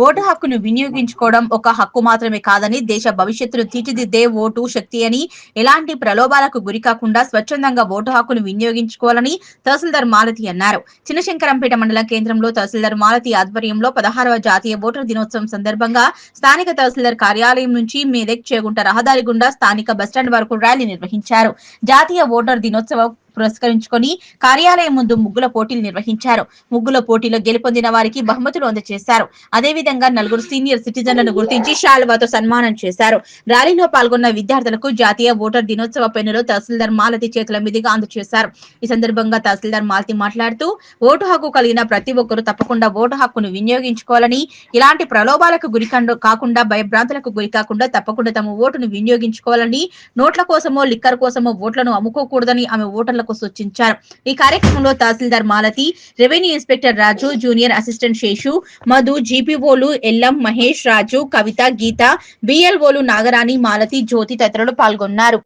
Vote హక్కును వినియోగించుకోవడం ఒక హక్కు మాత్రమే కాదని, దేశ భవిష్యత్తును తీర్చిదిద్దే ఓటు శక్తి అని, ఎలాంటి ప్రలోభాలకు గురికాకుండా స్వచ్ఛందంగా ఓటు హక్కును వినియోగించుకోవాలని తహసీల్దార్ మాలతి అన్నారు. చినశంకరంపేట మండల కేంద్రంలో తహసీల్దార్ మాలతి ఆధ్వర్యంలో 16వ జాతీయ ఓటర్ దినోత్సవం సందర్భంగా స్థానిక తహసీల్దార్ కార్యాలయం నుంచి మెదక్ చేగుంట రహదారి గుండా స్థానిక బస్టాండ్ వరకు ర్యాలీ నిర్వహించారు. జాతీయ ఓటర్ దినోత్సవం పురస్కరించుకొని కార్యాలయం ముందు ముగ్గుల పోటీలు నిర్వహించారు. ముగ్గుల పోటీలో గెలుపొందిన వారికి బహుమతులు అందజేశారు. అదేవిధంగా నలుగురు సీనియర్ సిటిజన్లను గుర్తించి శాలువాతో సన్మానం చేశారు. ర్యాలీలో పాల్గొన్న విద్యార్థులకు జాతీయ ఓటర్ దినోత్సవ పెన్నులు తహసీల్దార్ మాలతి చేతుల మీదుగా అందజేశారు. ఈ సందర్భంగా తహసీల్దార్ మాలతి మాట్లాడుతూ, ఓటు హక్కు కలిగిన ప్రతి ఒక్కరూ తప్పకుండా ఓటు హక్కును వినియోగించుకోవాలని, ఇలాంటి ప్రలోభాలకు గురి కాకుండా, భయభ్రాంతులకు గురి కాకుండా తప్పకుండా తమ ఓటును వినియోగించుకోవాలని, నోట్ల కోసమో లిక్కర్ కోసమో ఓట్లను అమ్ముకోకూడదని ఆమె ఓటర్లకు సూచించారు. ఈ కార్యక్రమంలో తహసీల్దార్ మాలతి, రెవెన్యూ ఇన్స్పెక్టర్ రాజు, జూనియర్ అసిస్టెంట్ శేషు, మధు, జీపీఓలు ఎల్లం, మహేష్, రాజు, కవిత, గీత, బిఎల్ఓలు నాగరాణి, మాలతి, జ్యోతి తదితరులు పాల్గొన్నారు.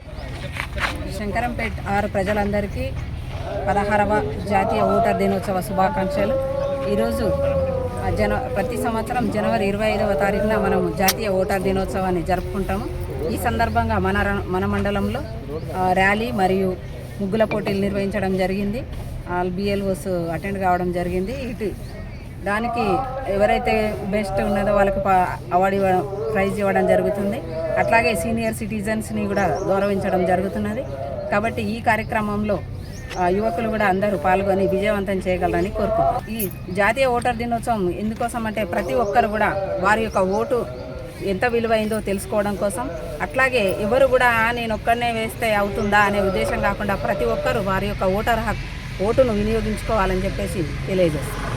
శంకరంపేట 6 ప్రజలందరికీ 16వ జాతీయ ఓటర్ దినోత్సవ శుభాకాంక్షలు. ఈరోజు ప్రతి సంవత్సరం జనవరి 25వ తారీఖున మనం జాతీయ ఓటర్ దినోత్సవాన్ని జరుపుకుంటాము. ఈ సందర్భంగా మన మండలంలో ర్యాలీ మరియు ముగ్గుల పోటీలు నిర్వహించడం జరిగింది. బిఎల్ఓస్ అటెండ్ కావడం జరిగింది. దానికి ఎవరైతే బెస్ట్ ఉన్నదో వాళ్ళకి అవార్డు ఇవ్వడం, ప్రైజ్ ఇవ్వడం జరుగుతుంది. అట్లాగే సీనియర్ సిటిజన్స్ని కూడా గౌరవించడం జరుగుతున్నది. కాబట్టి ఈ కార్యక్రమంలో యువకులు కూడా అందరూ పాల్గొని విజయవంతం చేయగలరని కోరుకుంటున్నాను. ఈ జాతీయ ఓటర్ దినోత్సవం ఎందుకోసం అంటే ప్రతి ఒక్కరు కూడా వారి యొక్క ఓటు ఎంత విలువైందో తెలుసుకోవడం కోసం, అట్లాగే ఎవరు కూడా నేను ఒక్కడనే వేస్తే అవుతుందా అనే ఉద్దేశం కాకుండా ప్రతి ఒక్కరూ వారి యొక్క ఓటును వినియోగించుకోవాలని చెప్పేసి తెలియజేస్తారు.